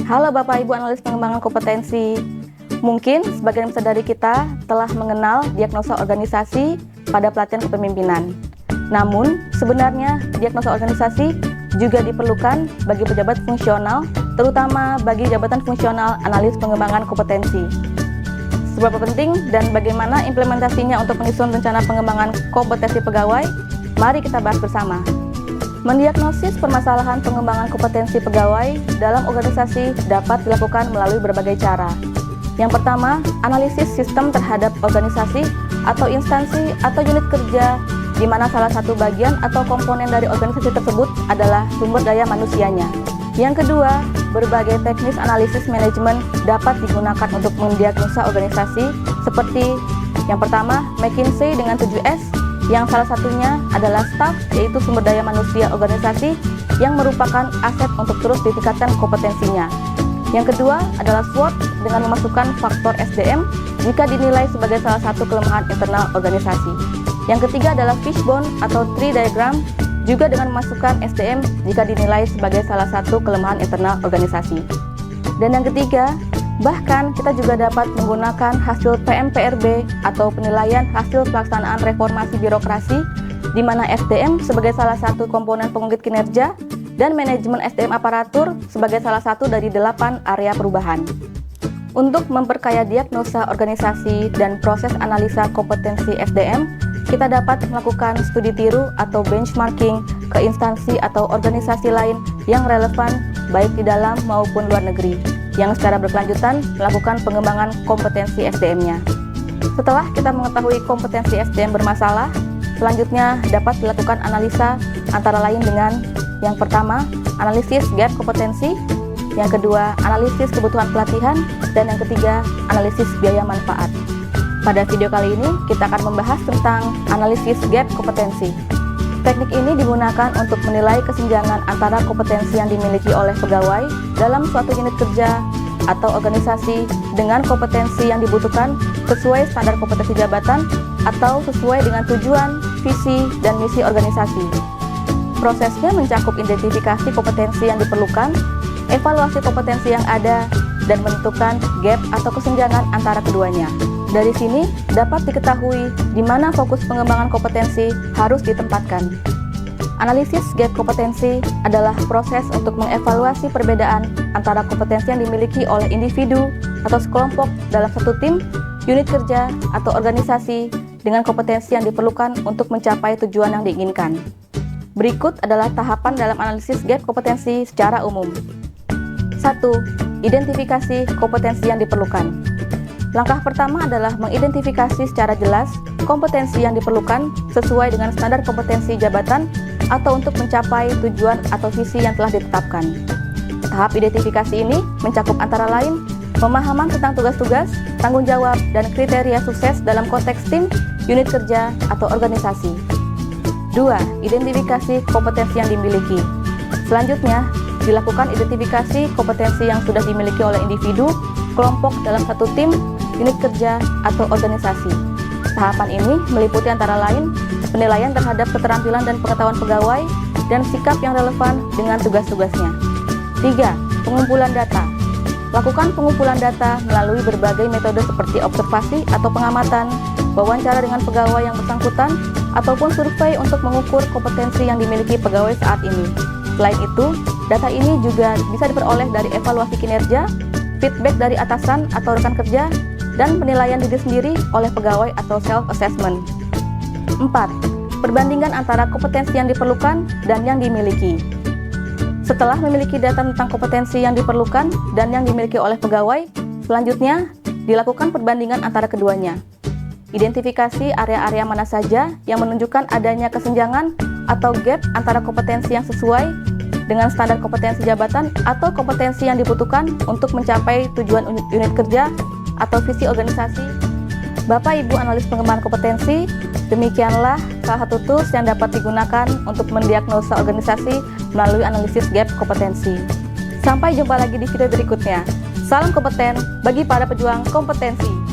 Halo Bapak Ibu analis pengembangan kompetensi. Mungkin sebagian besar dari kita telah mengenal diagnosa organisasi pada pelatihan kepemimpinan. Namun, sebenarnya diagnosa organisasi juga diperlukan bagi pejabat fungsional, terutama bagi jabatan fungsional analis pengembangan kompetensi. Seberapa penting dan bagaimana implementasinya untuk menyusun rencana pengembangan kompetensi pegawai? Mari kita bahas bersama. Mendiagnosis permasalahan pengembangan kompetensi pegawai dalam organisasi dapat dilakukan melalui berbagai cara. Yang pertama, analisis sistem terhadap organisasi atau instansi atau unit kerja di mana salah satu bagian atau komponen dari organisasi tersebut adalah sumber daya manusianya. Yang kedua, berbagai teknis analisis manajemen dapat digunakan untuk mendiagnosa organisasi seperti yang pertama, McKinsey dengan 7S, yang salah satunya adalah staff, yaitu sumber daya manusia organisasi yang merupakan aset untuk terus ditingkatkan kompetensinya. Yang kedua adalah SWOT dengan memasukkan faktor SDM jika dinilai sebagai salah satu kelemahan internal organisasi. Yang ketiga adalah fishbone atau tree diagram juga dengan memasukkan SDM jika dinilai sebagai salah satu kelemahan internal organisasi. Dan yang ketiga, bahkan kita juga dapat menggunakan hasil PMPRB atau penilaian hasil pelaksanaan reformasi birokrasi di mana SDM sebagai salah satu komponen pengungkit kinerja dan manajemen SDM aparatur sebagai salah satu dari 8 area perubahan. Untuk memperkaya diagnosa organisasi dan proses analisa kompetensi SDM, kita dapat melakukan studi tiru atau benchmarking ke instansi atau organisasi lain yang relevan baik di dalam maupun luar negeri, yang secara berkelanjutan melakukan pengembangan kompetensi SDM-nya. Setelah kita mengetahui kompetensi SDM bermasalah, selanjutnya dapat dilakukan analisa antara lain dengan yang pertama, analisis gap kompetensi, yang kedua, analisis kebutuhan pelatihan, dan yang ketiga, analisis biaya manfaat. Pada video kali ini, kita akan membahas tentang analisis gap kompetensi. Teknik ini digunakan untuk menilai kesenjangan antara kompetensi yang dimiliki oleh pegawai dalam suatu unit kerja atau organisasi dengan kompetensi yang dibutuhkan sesuai standar kompetensi jabatan atau sesuai dengan tujuan, visi, dan misi organisasi. Prosesnya mencakup identifikasi kompetensi yang diperlukan, evaluasi kompetensi yang ada, dan menentukan gap atau kesenjangan antara keduanya. Dari sini dapat diketahui di mana fokus pengembangan kompetensi harus ditempatkan. Analisis gap kompetensi adalah proses untuk mengevaluasi perbedaan antara kompetensi yang dimiliki oleh individu atau sekelompok dalam satu tim, unit kerja, atau organisasi dengan kompetensi yang diperlukan untuk mencapai tujuan yang diinginkan. Berikut adalah tahapan dalam analisis gap kompetensi secara umum. 1. Identifikasi kompetensi yang diperlukan. Langkah pertama adalah mengidentifikasi secara jelas kompetensi yang diperlukan sesuai dengan standar kompetensi jabatan atau untuk mencapai tujuan atau visi yang telah ditetapkan. Tahap identifikasi ini mencakup antara lain pemahaman tentang tugas-tugas, tanggung jawab, dan kriteria sukses dalam konteks tim, unit kerja, atau organisasi. 2. Identifikasi kompetensi yang dimiliki. Selanjutnya, dilakukan identifikasi kompetensi yang sudah dimiliki oleh individu, kelompok dalam satu tim, unit kerja, atau organisasi. Tahapan ini meliputi antara lain penilaian terhadap keterampilan dan pengetahuan pegawai dan sikap yang relevan dengan tugas-tugasnya. 3. Pengumpulan data. Lakukan pengumpulan data melalui berbagai metode seperti observasi atau pengamatan, wawancara dengan pegawai yang bersangkutan, ataupun survei untuk mengukur kompetensi yang dimiliki pegawai saat ini. Selain itu, data ini juga bisa diperoleh dari evaluasi kinerja, feedback dari atasan atau rekan kerja, dan penilaian diri sendiri oleh pegawai atau self-assessment. 4. Perbandingan antara kompetensi yang diperlukan dan yang dimiliki. Setelah memiliki data tentang kompetensi yang diperlukan dan yang dimiliki oleh pegawai, selanjutnya dilakukan perbandingan antara keduanya. Identifikasi area-area mana saja yang menunjukkan adanya kesenjangan atau gap antara kompetensi yang sesuai dengan standar kompetensi jabatan atau kompetensi yang dibutuhkan untuk mencapai tujuan unit kerja atau visi organisasi. Bapak Ibu analis pengembangan kompetensi, demikianlah salah satu tools yang dapat digunakan untuk mendiagnosa organisasi melalui analisis gap kompetensi. Sampai jumpa lagi di video berikutnya. Salam kompeten bagi para pejuang kompetensi.